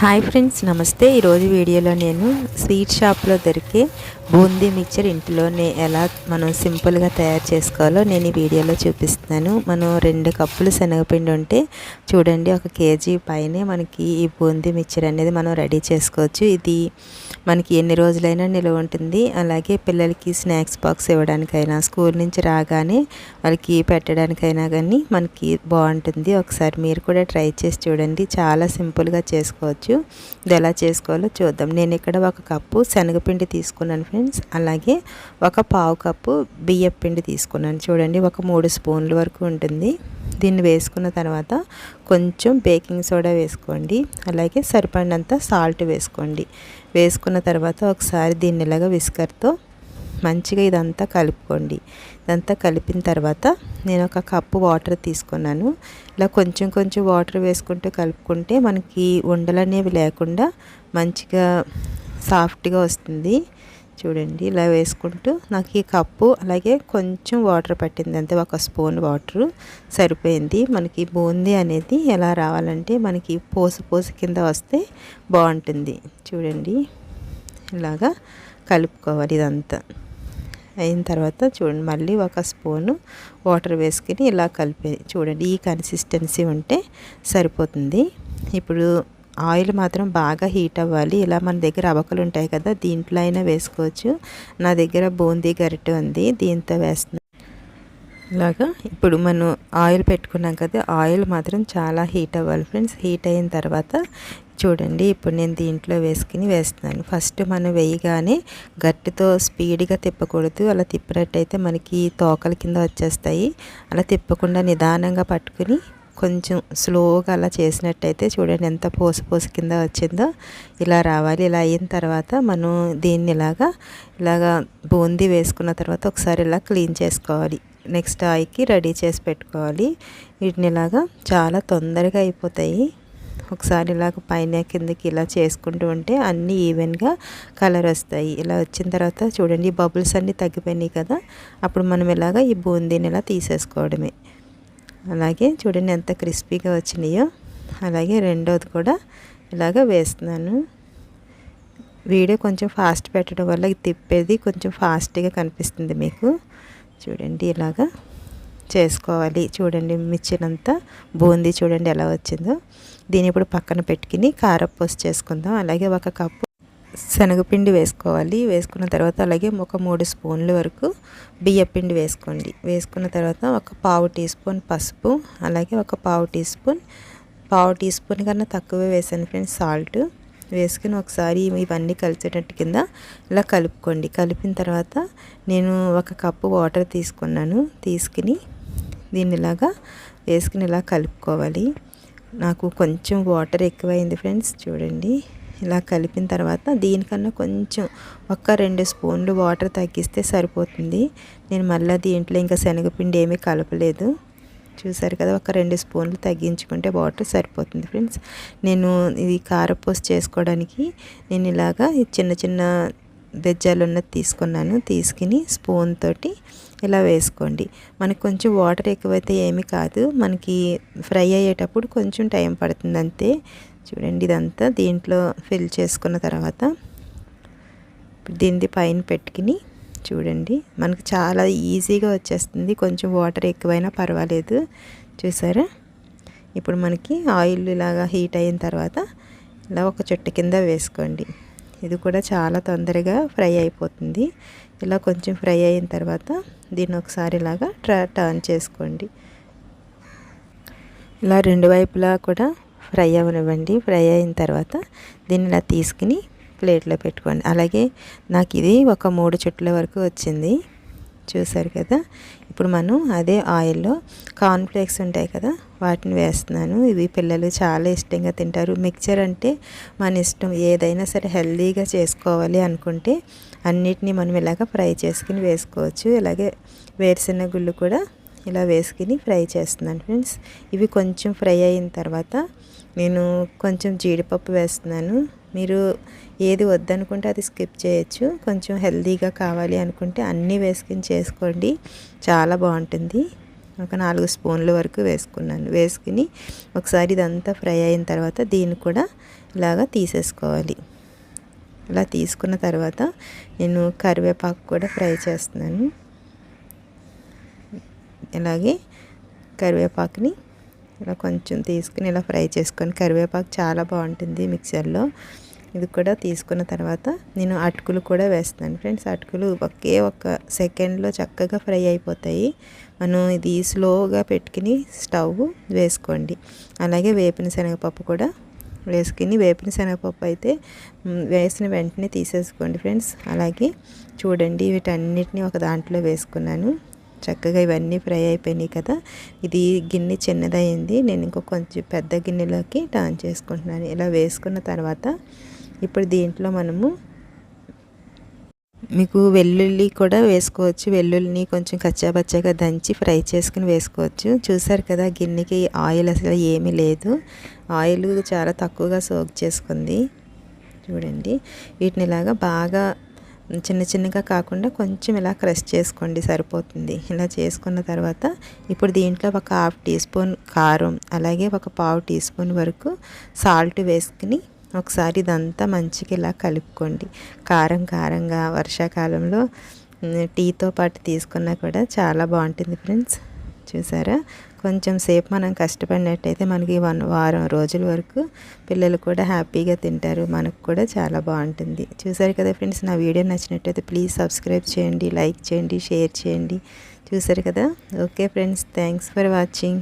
Hi friends, నమస్తే. ఈరోజు వీడియోలో నేను స్వీట్ షాప్లో దొరికే బూందీ మిక్చర్ ఇంట్లోనే ఎలా మనం సింపుల్గా తయారు చేసుకోవాలో నేను ఈ వీడియోలో చూపిస్తున్నాను. మనం 2 కప్పులు శనగపిండి ఉంటే చూడండి, 1 కేజీ పైనే మనకి ఈ బూందీ మిక్చర్ అనేది మనం రెడీ చేసుకోవచ్చు. ఇది మనకి ఎన్ని రోజులైనా నిల్వ ఉంటుంది. అలాగే పిల్లలకి స్నాక్స్ బాక్స్ ఇవ్వడానికైనా, స్కూల్ నుంచి రాగానే వాళ్ళకి పెట్టడానికైనా కానీ మనకి బాగుంటుంది. ఒకసారి మీరు కూడా ట్రై చేసి చూడండి, చాలా సింపుల్గా చేసుకోవచ్చు. ఇది ఎలా చేసుకోవాలో చూద్దాం. నేను ఇక్కడ 1 కప్పు శనగపిండి తీసుకున్నాను ఫ్రెండ్స్. అలాగే 1/4 కప్పు బియ్యం పిండి తీసుకున్నాను. చూడండి, 3 స్పూన్ల వరకు ఉంటుంది. దీన్ని వేసుకున్న తర్వాత కొంచెం బేకింగ్ సోడా వేసుకోండి. అలాగే సరిపడినంత సాల్ట్ వేసుకోండి. వేసుకున్న తర్వాత ఒకసారి దీన్ని ఇలాగా విస్కర్తో మంచిగా ఇదంతా కలుపుకోండి. ఇదంతా కలిపిన తర్వాత నేను 1 కప్పు వాటర్ తీసుకున్నాను. ఇలా కొంచెం కొంచెం వాటర్ వేసుకుంటూ కలుపుకుంటే మనకి ఉండలు అనేవి లేకుండా మంచిగా సాఫ్ట్గా వస్తుంది. చూడండి, ఇలా వేసుకుంటూ నాకు ఈ కప్పు అలాగే కొంచెం వాటర్ పట్టింది, అంతే. 1 స్పూన్ వాటర్ సరిపోయింది. మనకి బూందీ అనేది ఎలా రావాలంటే మనకి పోసు కింద వస్తే బాగుంటుంది. చూడండి, ఇలాగా కలుపుకోవాలి. ఇదంతా అయిన తర్వాత చూడండి, మళ్ళీ 1 స్పూను వాటర్ వేసుకుని ఇలా కలిపి చూడండి, ఈ కన్సిస్టెన్సీ ఉంటే సరిపోతుంది. ఇప్పుడు ఆయిల్ మాత్రం బాగా హీట్ అవ్వాలి. ఇలా మన దగ్గర అవకలు ఉంటాయి కదా, దీంట్లో అయినా వేసుకోవచ్చు. నా దగ్గర బూందీ గరిటె ఉంది, దీంతో వేస్తున్నాను. ఇలాగా ఇప్పుడు మనం ఆయిల్ పెట్టుకున్నాం కదా, ఆయిల్ మాత్రం చాలా హీట్ అవ్వాలి ఫ్రెండ్స్. హీట్ అయిన తర్వాత చూడండి, ఇప్పుడు నేను దీంట్లో వేస్తున్నాను. ఫస్ట్ మనం వేయగానే గట్టితో స్పీడ్గా తిప్పకూడదు. అలా తిప్పినట్టయితే మనకి తోకల కింద వచ్చేస్తాయి. అలా తిప్పకుండా నిదానంగా పట్టుకుని కొంచెం స్లోగా అలా చేసినట్టయితే చూడండి ఎంత పోసు కింద వచ్చిందో. ఇలా రావాలి. ఇలా అయిన తర్వాత మనం దీన్ని ఇలాగా బూందీ వేసుకున్న తర్వాత ఒకసారి ఇలా క్లీన్ చేసుకోవాలి. నెక్స్ట్ ఆయిల్కి రెడీ చేసి పెట్టుకోవాలి. వీటిని ఇలాగా చాలా తొందరగా అయిపోతాయి. ఒకసారి ఇలాగ పైన కిందకి ఇలా చేసుకుంటూ ఉంటే అన్నీ ఈవెన్గా కలర్ వస్తాయి. ఇలా వచ్చిన తర్వాత చూడండి, బబుల్స్ అన్నీ తగ్గిపోయినాయి కదా, అప్పుడు మనం ఇలాగ ఈ బూందీని ఇలా తీసేసుకోవడమే. అలాగే చూడండి ఎంత క్రిస్పీగా వచ్చినాయో. అలాగే రెండోది కూడా ఇలాగ వేస్తున్నాను. వీడియో కొంచెం ఫాస్ట్ పెట్టడం వల్ల తిప్పేది కొంచెం ఫాస్ట్గా కనిపిస్తుంది మీకు. చూడండి, ఇలాగా చేసుకోవాలి. చూడండి, మిర్చినంతా బూందీ చూడండి ఎలా వచ్చిందో. దీన్ని ఇప్పుడు పక్కన పెట్టుకుని కారపూస చేసుకుందాం. అలాగే 1 కప్పు శనగపిండి వేసుకోవాలి. వేసుకున్న తర్వాత అలాగే 3 స్పూన్ల వరకు బియ్యపిండి వేసుకోండి. వేసుకున్న తర్వాత 1/4 టీ స్పూన్ పసుపు, అలాగే 1/4 టీ స్పూన్ కన్నా తక్కువే వేసాను ఫ్రెండ్స్ సాల్ట్. వేసుకుని ఒకసారి ఇవన్నీ కలిసేటట్టు కింద ఇలా కలుపుకోండి. కలిపిన తర్వాత నేను 1 కప్పు వాటర్ తీసుకున్నాను. తీసుకుని దీన్ని ఇలాగా వేసుకుని ఇలా కలుపుకోవాలి. నాకు కొంచెం వాటర్ ఎక్కువైంది ఫ్రెండ్స్. చూడండి, ఇలా కలిపిన తర్వాత దీనికన్నా కొంచెం 1-2 స్పూన్లు వాటర్ తగ్గిస్తే సరిపోతుంది. నేను మళ్ళీ దీంట్లో ఇంకా శనగపిండి ఏమీ కలపలేదు. చూసారు కదా, 1-2 స్పూన్లు తగ్గించుకుంటే వాటర్ సరిపోతుంది ఫ్రెండ్స్. నేను ఇది కారపూస చేసుకోవడానికి నేను ఇలాగా చిన్న చిన్న బెజ్జాలు ఉన్నది తీసుకున్నాను. తీసుకుని స్పూన్ తోటి ఇలా వేసుకోండి. మనకి కొంచెం వాటర్ ఎక్కువైతే ఏమీ కాదు, మనకి ఫ్రై అయ్యేటప్పుడు కొంచెం టైం పడుతుంది అంతే. చూడండి, ఇదంతా దీంట్లో ఫిల్ చేసుకున్న తర్వాత దీన్ని పైన పెట్టుకుని చూడండి, మనకు చాలా ఈజీగా వచ్చేస్తుంది. కొంచెం వాటర్ ఎక్కువైనా పర్వాలేదు. చూసారా, ఇప్పుడు మనకి ఆయిల్ ఇలాగా హీట్ అయిన తర్వాత ఇలా 1 చుట్ట కింద వేసుకోండి. ఇది కూడా చాలా తొందరగా ఫ్రై అయిపోతుంది. ఇలా కొంచెం ఫ్రై అయిన తర్వాత దీన్ని ఒకసారి ఇలాగా టర్న్ చేసుకోండి. ఇలా 2 వైపులా కూడా ఫ్రై అవ్వనివ్వండి. ఫ్రై అయిన తర్వాత దీన్ని ఇలా తీసుకుని ప్లేట్లో పెట్టుకోండి. అలాగే నాకు ఇది 3 చుట్ల వరకు వచ్చింది. చూసారు కదా, ఇప్పుడు మనం అదే ఆయిల్లో కార్న్ఫ్లేక్స్ ఉంటాయి కదా, వాటిని వేస్తున్నాను. ఇవి పిల్లలు చాలా ఇష్టంగా తింటారు. మిక్చర్ అంటే మన ఇష్టం, ఏదైనా సరే హెల్తీగా చేసుకోవాలి అనుకుంటే అన్నిటినీ మనం ఇలాగ ఫ్రై చేసుకుని వేసుకోవచ్చు. ఇలాగే వేరుశెనగ గుళ్ళు కూడా ఇలా వేసుకుని ఫ్రై చేస్తున్నాను ఫ్రెండ్స్. ఇవి కొంచెం ఫ్రై అయిన తర్వాత నేను కొంచెం జీడిపప్పు వేస్తున్నాను. మీరు ఏది వద్దనుకుంటే అది స్కిప్ చేయొచ్చు. కొంచెం హెల్తీగా కావాలి అనుకుంటే అన్నీ వేసుకుని చేసుకోండి, చాలా బాగుంటుంది. ఒక 4 స్పూన్ల వరకు వేసుకున్నాను. వేసుకుని ఒకసారి ఇదంతా ఫ్రై అయిన తర్వాత దీన్ని కూడా ఇలాగా తీసేసుకోవాలి. ఇలా తీసుకున్న తర్వాత నేను కరివేపాకు కూడా ఫ్రై చేస్తున్నాను. ఇలాగే కరివేపాకుని ఇలా కొంచెం తీసుకుని ఇలా ఫ్రై చేసుకొని, కరివేపాకు చాలా బాగుంటుంది మిక్సర్లో. ఇది కూడా తీసుకున్న తర్వాత నేను అటుకులు కూడా వేస్తాను ఫ్రెండ్స్. అటుకులు ఒకే ఒక సెకండ్లో చక్కగా ఫ్రై అయిపోతాయి. మనం ఇది స్లోగా పెట్టుకుని స్టవ్ వేసుకోండి. అలాగే వేపిన శనగపప్పు కూడా వేసుకుని, వేపిన శనగపప్పు అయితే వేసిన వెంటనే తీసేసుకోండి ఫ్రెండ్స్. అలాగే చూడండి, వీటన్నిటిని ఒక దాంట్లో వేసుకున్నాను. చక్కగా ఇవన్నీ ఫ్రై అయిపోయినాయి కదా. ఇది గిన్నె చిన్నదైంది, నేను ఇంకో కొంచెం పెద్ద గిన్నెలోకి టర్న్ చేసుకుంటున్నాను. ఇలా వేసుకున్న తర్వాత ఇప్పుడు దీంట్లో మనము మీకు వెల్లుల్లి కూడా వేసుకోవచ్చు. వెల్లుల్లిని కొంచెం కచ్చాపచ్చాగా దంచి ఫ్రై చేసుకుని వేసుకోవచ్చు. చూసారు కదా, గిన్నెకి ఆయిల్ అసలు ఏమీ లేదు. ఆయిల్ చాలా తక్కువగా సోక్ చేసుకుంది. చూడండి, వీటిని ఇలాగా బాగా చిన్న చిన్నగా కాకుండా కొంచెం ఇలా క్రష్ చేసుకోండి, సరిపోతుంది. ఇలా చేసుకున్న తర్వాత ఇప్పుడు దీంట్లో ఒక 1/2 టీ స్పూన్ కారం, అలాగే ఒక 1/4 టీ స్పూన్ వరకు సాల్ట్ వేసుకుని ఒకసారి ఇదంతా మంచిగా ఇలా కలుపుకోండి. కారం కారంగా వర్షాకాలంలో టీతో పాటు తీసుకున్నా కూడా చాలా బాగుంటుంది ఫ్రెండ్స్. చూసారా, కొంచెం సేపు మనం కష్టపడినట్టయితే మనకి 1 వారం రోజుల వరకు పిల్లలు కూడా హ్యాపీగా తింటారు. మనకు కూడా చాలా బాగుంటుంది. చూసారు కదా ఫ్రెండ్స్, నా వీడియో నచ్చినట్టయితే ప్లీజ్ సబ్స్క్రైబ్ చేయండి, లైక్ చేయండి, షేర్ చేయండి. చూసారు కదా. Okay friends, thanks for watching.